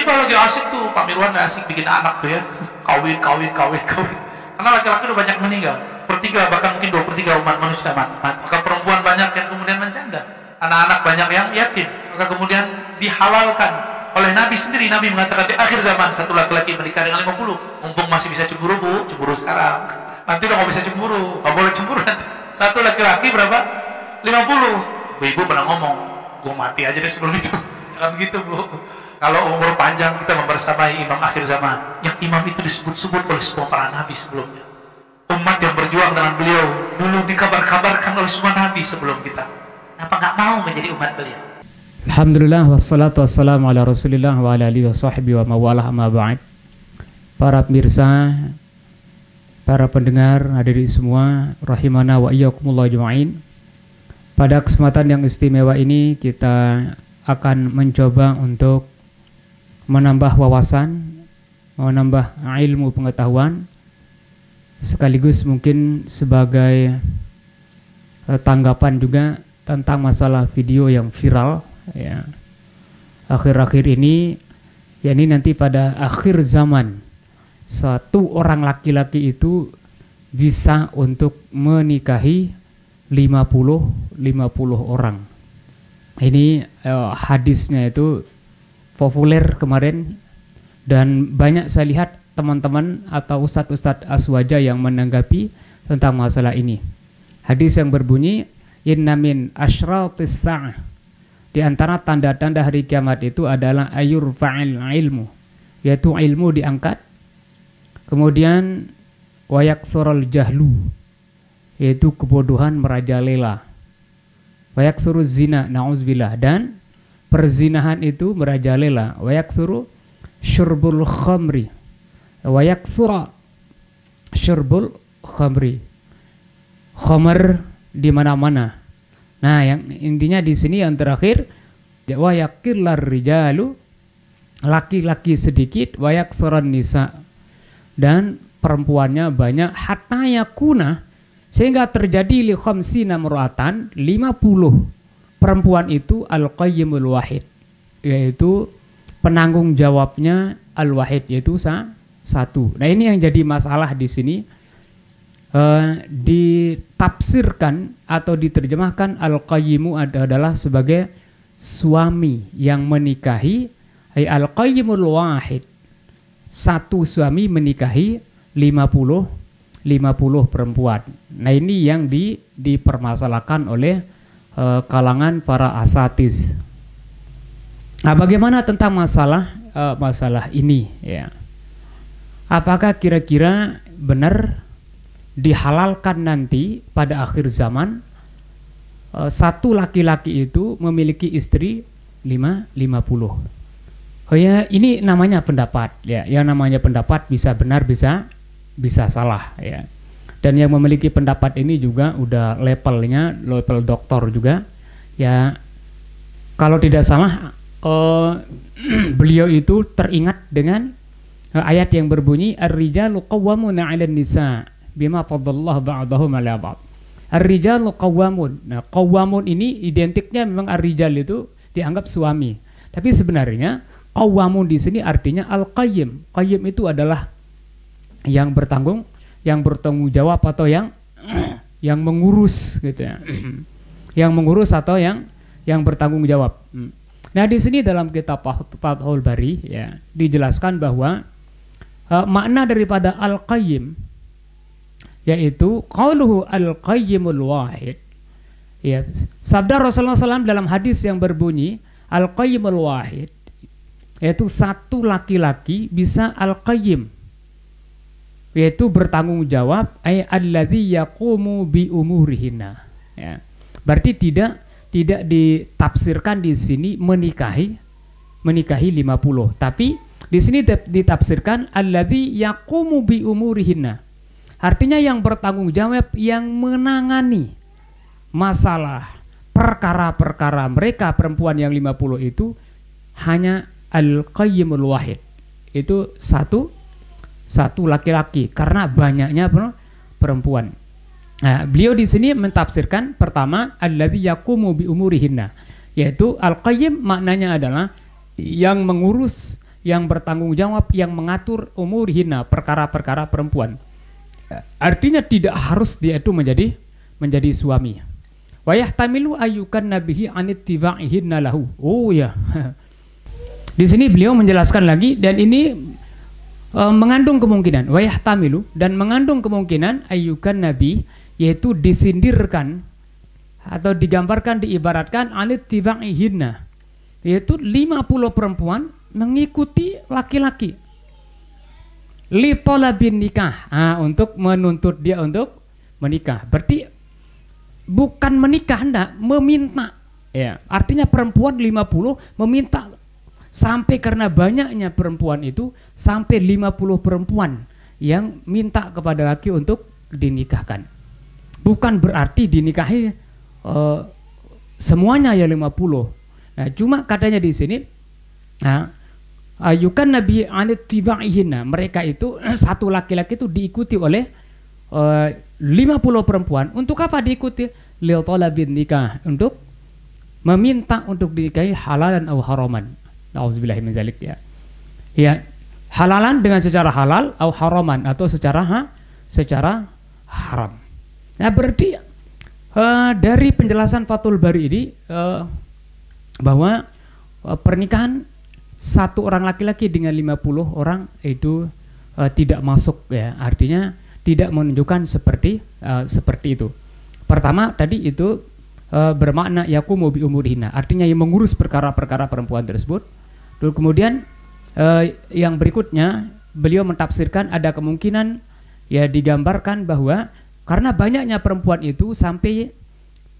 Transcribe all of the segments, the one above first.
Tiba-tiba lagi asik tuh, Pak Mirwan asik bikin anak tuh ya, kawin. Karena laki-laki udah banyak meninggal, sepertiga bahkan mungkin 2/3 umat manusia mati. Maka perempuan banyak yang kemudian menjanda, anak-anak banyak yang yatim. Maka kemudian dihalalkan oleh Nabi sendiri. Nabi mengatakan di akhir zaman satu laki-laki menikah dengan 50. Mumpung masih bisa cemburu bu, cemburu sekarang. Nanti udah nggak bisa cemburu, nggak boleh cemburu nanti. Satu laki-laki berapa? 50. Ibu pernah ngomong, gue mati aja deh sebelum itu. Kan begitu bu. Kalau umur panjang kita membersamai imam akhir zaman. Yang imam itu disebut-sebut oleh semua para nabi sebelumnya. Umat yang berjuang dengan beliau dulu dikabar-kabarkan oleh semua nabi sebelum kita. Kenapa nggak mau menjadi umat beliau? Alhamdulillah wassalatu wassalamu ala Rasulillah wa ala alihi wa sahbihi wa mawalah amma ba'd. Para pemirsa, para pendengar hadirin semua, rahimana wa iyyakumullah ajma'in. Pada kesempatan yang istimewa ini kita akan mencoba untuk menambah wawasan, menambah ilmu pengetahuan, sekaligus mungkin sebagai tanggapan juga tentang masalah video yang viral ya akhir-akhir ini, yakni nanti pada akhir zaman satu orang laki-laki itu bisa untuk menikahi 50 orang. Ini hadisnya itu populer kemarin, dan banyak saya lihat teman-teman atau ustadz-ustadz aswaja yang menanggapi tentang masalah ini. Hadis yang berbunyi, inna min asyratis sa'ah, di antara tanda-tanda hari kiamat itu adalah ayurfa'il ilmu, yaitu ilmu diangkat. Kemudian wayaksurul jahlu, yaitu kebodohan merajalela. Wayaksuru zina, na'udzubillah, dan perzinahan itu merajalela. Wayaksuru syurbul khamri, wayaksura syurbul khamri, khamr di mana-mana. Nah, yang intinya di sini yang terakhir, wayakillar rijalu, laki-laki sedikit, wayaksuran nisa, dan perempuannya banyak, hatta yakuna, sehingga terjadi li khamsina muratan, 50 perempuan itu al-qayyimul wahid, yaitu penanggung jawabnya al-wahid, yaitu satu. Nah, ini yang jadi masalah di sini. Ditafsirkan atau diterjemahkan al-qayyimu adalah sebagai suami yang menikahi, al-qayyimul wahid, satu suami menikahi 50 perempuan. Nah, ini yang dipermasalahkan oleh kalangan para asatiz. Nah, bagaimana tentang masalah ini ya? Apakah kira-kira benar dihalalkan nanti pada akhir zaman satu laki-laki itu memiliki istri 50? Oh ya, ini namanya pendapat ya. Yang namanya pendapat bisa benar bisa salah ya. Dan yang memiliki pendapat ini juga udah level doktor juga ya. Kalau tidak salah beliau itu teringat dengan ayat yang berbunyi ar-rijalu qawwamuna 'alan nisa bima faddallahu ba'dahum 'ala ba'd. Ar-rijalu qawwamun. Nah, qawwamun ini identiknya memang ar-rijal itu dianggap suami. Tapi sebenarnya qawwamun di sini artinya al-qayyim. Qayyim itu adalah yang bertanggung jawab atau yang mengurus gitu ya. Yang mengurus atau yang bertanggung jawab. Nah, di sini dalam kitab Fathul Bari ya dijelaskan bahwa makna daripada al-qayyim yaitu qauluhu al-qayyimul wahid. Ya, sabda Rasulullah SAW dalam hadis yang berbunyi al-qayyimul wahid, yaitu satu laki-laki bisa al-qayyim, yaitu bertanggung jawab, ay alladzi yaqumu bi umurihinna. Ya. Berarti tidak ditafsirkan di sini menikahi 50, tapi di sini ditafsirkan alladzi yaqumu bi umurihinna. Artinya yang bertanggung jawab, yang menangani masalah perkara-perkara mereka perempuan yang 50 itu hanya al-qayyimul wahid. Itu satu laki-laki karena banyaknya perempuan. Nah, beliau di sini mentafsirkan pertama alladzi yaqumu bi umurihinna, yaitu al-qayyim maknanya adalah yang mengurus, yang bertanggung jawab, yang mengatur umurihina, perkara-perkara perempuan. Artinya tidak harus dia itu menjadi suami. Wa yahtamilu ayyukan nabihi anittiba'ihinna lahu. Oh ya. Di sini beliau menjelaskan lagi, dan ini mengandung kemungkinan wa yahtamilu, dan mengandung kemungkinan ayyukan nabi, yaitu disindirkan atau digambarkan, diibaratkan anittiba'ihinna, yaitu 50 perempuan mengikuti laki-laki li talabin nikah, untuk menuntut dia untuk menikah. Berarti bukan menikah, enggak, meminta ya. Artinya perempuan 50 meminta, sampai karena banyaknya perempuan itu sampai 50 perempuan yang minta kepada laki untuk dinikahkan. Bukan berarti dinikahi semuanya ya 50. Nah, cuma katanya di sini ayukan nabi anittiba'ihinna, mereka itu satu laki-laki itu diikuti oleh 50 perempuan. Untuk apa diikuti? Lil talabin nikah, untuk meminta untuk dinikahi halalan atau haraman. Nauzubillahi min zalik ya. Ya, halalan dengan secara halal atau haraman, atau secara haram. Nah, berarti dari penjelasan Fathul Bari ini bahwa pernikahan satu orang laki-laki dengan 50 orang itu tidak masuk ya. Artinya tidak menunjukkan seperti itu. Pertama tadi itu bermakna yakumu bi umurihina, artinya yang mengurus perkara-perkara perempuan tersebut. Lalu kemudian yang berikutnya beliau mentafsirkan ada kemungkinan ya, digambarkan bahwa karena banyaknya perempuan itu sampai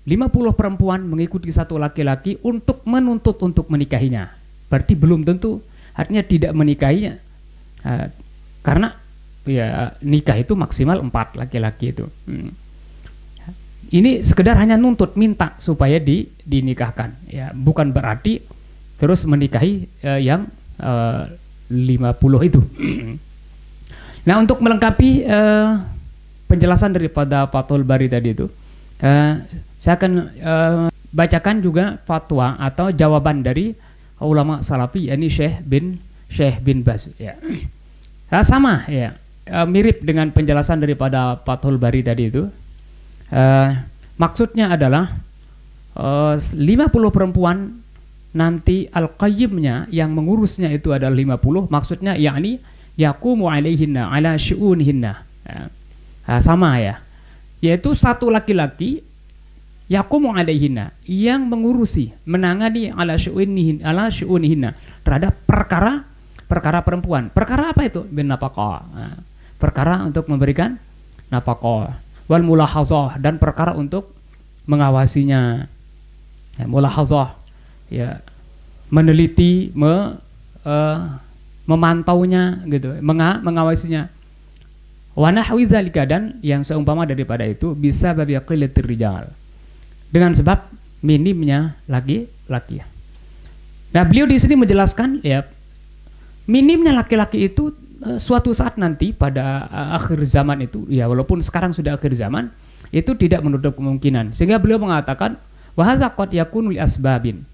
50 perempuan mengikuti satu laki-laki untuk menuntut untuk menikahinya. Berarti belum tentu, artinya tidak menikahinya. Karena ya nikah itu maksimal 4 laki-laki itu. Ini sekedar hanya nuntut, minta supaya dinikahkan ya, bukan berarti terus menikahi yang 50 itu. Nah, untuk melengkapi penjelasan daripada Fathul Bari tadi itu, saya akan bacakan juga fatwa atau jawaban dari ulama salafi, yakni Syekh bin Baz ya. Sama ya, mirip dengan penjelasan daripada Fathul Bari tadi itu. Maksudnya adalah 50 perempuan nanti al-qayyimnya, yang mengurusnya itu adalah 50, maksudnya yakni yaqumu alaihinna ala syu'unihinna ya. Sama ya, yaitu satu laki-laki yaqumu alaihinna, yang mengurusi, menangani ala syu'unihinna, terhadap perkara perempuan. Perkara apa itu? Bin nafaqah, perkara untuk memberikan nafaqah, wal mulahazah, dan perkara untuk mengawasinya ya, mulahazah ya, meneliti, memantaunya gitu, mengawasinya. Wa nahwi dzalika, dan yang seumpama daripada itu, bisa babi qillatir rijal, dengan sebab minimnya laki-laki. Nah, beliau di sini menjelaskan ya, minimnya laki-laki itu suatu saat nanti pada akhir zaman itu ya, walaupun sekarang sudah akhir zaman, itu tidak menutup kemungkinan, sehingga beliau mengatakan wa hadza qad yakunu li asbabin,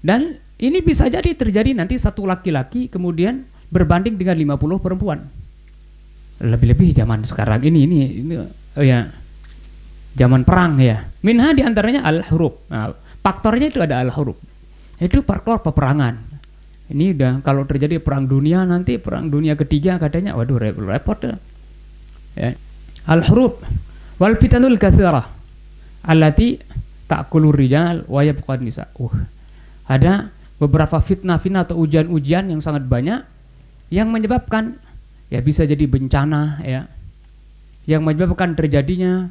dan ini bisa jadi terjadi nanti satu laki-laki kemudian berbanding dengan 50 perempuan. Lebih-lebih zaman sekarang ini ya, zaman perang ya. Minha diantaranya al-hurub. Nah, faktornya itu ada al-hurub. Itu faktor peperangan. Ini udah kalau terjadi perang dunia nanti, perang dunia ketiga katanya, waduh repot ya. Al-hurub wal fitanul katsirah allati ta'kulur rijal wa yabqan nisa. Ada beberapa fitnah atau ujian-ujian yang sangat banyak yang menyebabkan ya, bisa jadi bencana ya, yang menyebabkan terjadinya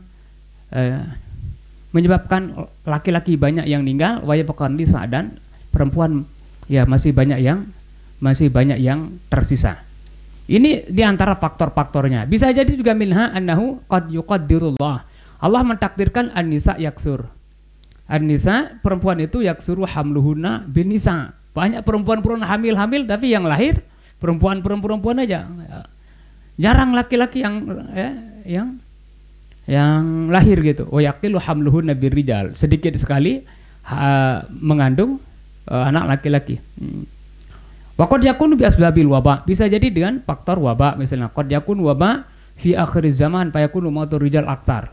menyebabkan laki-laki banyak yang meninggal, wa yabqan nisa, dan perempuan ya masih banyak yang tersisa. Ini diantara faktor-faktornya. Bisa jadi juga minha annahu qad yuqaddirullah, Allah mentakdirkan an-nisa yaksur. An-nisa, perempuan itu yaksuru hamluhunna bin nisa. Banyak perempuan-perempuan hamil-hamil, tapi yang lahir perempuan aja. Jarang laki-laki yang lahir gitu. Wa yaqilu hamluhunna birrijal, sedikit sekali mengandung anak laki-laki. Wa qad yakunu bi asbabil waba, bisa jadi dengan faktor waba, misalnya qad yakun waba fi akhiriz zaman fayakunu mautur rijal aktar.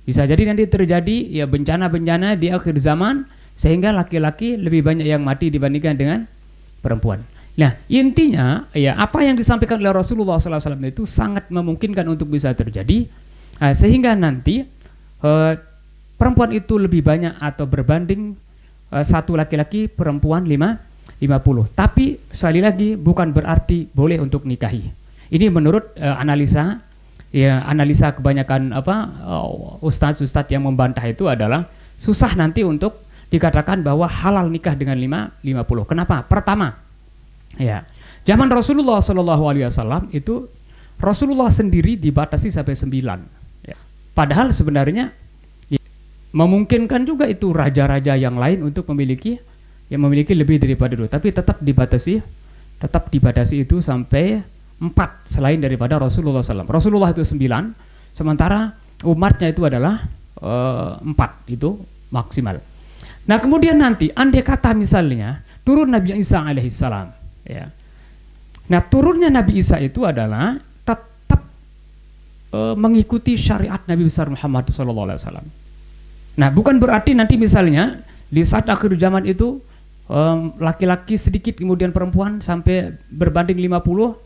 Bisa jadi nanti terjadi ya bencana-bencana di akhir zaman sehingga laki-laki lebih banyak yang mati dibandingkan dengan perempuan. Nah, intinya ya apa yang disampaikan oleh Rasulullah SAW itu sangat memungkinkan untuk bisa terjadi, sehingga nanti perempuan itu lebih banyak atau berbanding satu laki-laki perempuan 50. Tapi sekali lagi bukan berarti boleh untuk nikahi. Ini menurut analisa kebanyakan ustadz-ustadz yang membantah itu adalah susah nanti untuk dikatakan bahwa halal nikah dengan 50. Kenapa? Pertama, ya, zaman Rasulullah SAW itu Rasulullah sendiri dibatasi sampai 9. Ya. Padahal sebenarnya ya, memungkinkan juga itu raja-raja yang lain untuk memiliki lebih daripada 2, tapi tetap dibatasi itu sampai 4 selain daripada Rasulullah SAW. Rasulullah itu 9, sementara umatnya itu adalah 4 itu maksimal. Nah kemudian nanti andai kata misalnya turun Nabi Isa alaihissalam, ya. Nah turunnya Nabi Isa itu adalah tetap mengikuti syariat Nabi besar Muhammad SAW. Nah bukan berarti nanti misalnya di saat akhir zaman itu laki-laki sedikit kemudian perempuan sampai berbanding 50.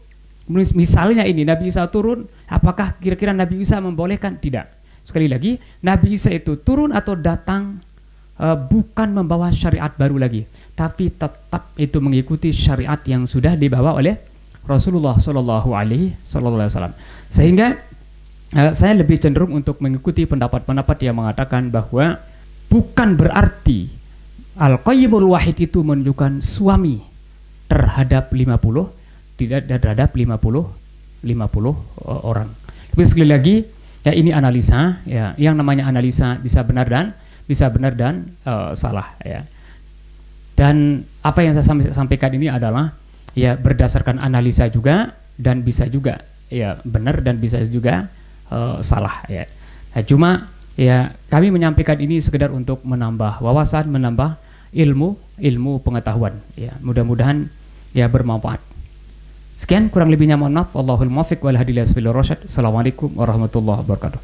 Misalnya ini Nabi Isa turun, apakah kira-kira Nabi Isa membolehkan? Tidak. Sekali lagi, Nabi Isa itu turun atau datang bukan membawa syariat baru lagi, tapi tetap itu mengikuti syariat yang sudah dibawa oleh Rasulullah Sallallahu Alaihi Wasallam. Sehingga saya lebih cenderung untuk mengikuti pendapat-pendapat yang mengatakan bahwa bukan berarti Al-Qayyimul Wahid itu menunjukkan suami terhadap 50, tidak terhadap 50 orang. Tapi sekali lagi ya ini analisa, ya, yang namanya analisa bisa benar dan salah, ya. Dan apa yang saya sampaikan ini adalah ya berdasarkan analisa juga, dan bisa juga ya benar dan bisa juga salah, ya. Nah, cuma ya kami menyampaikan ini sekedar untuk menambah wawasan, menambah ilmu pengetahuan, ya. Mudah-mudahan ya bermanfaat. Sekian, kurang lebihnya mohon maaf. Wallahul muwaffiq wal hadi ila sabilir rasyad. Assalamualaikum warahmatullahi wabarakatuh.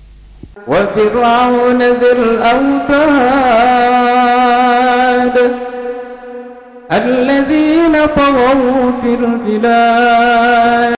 Wa fir'aun dzil autad alladzina taghaw fil bilad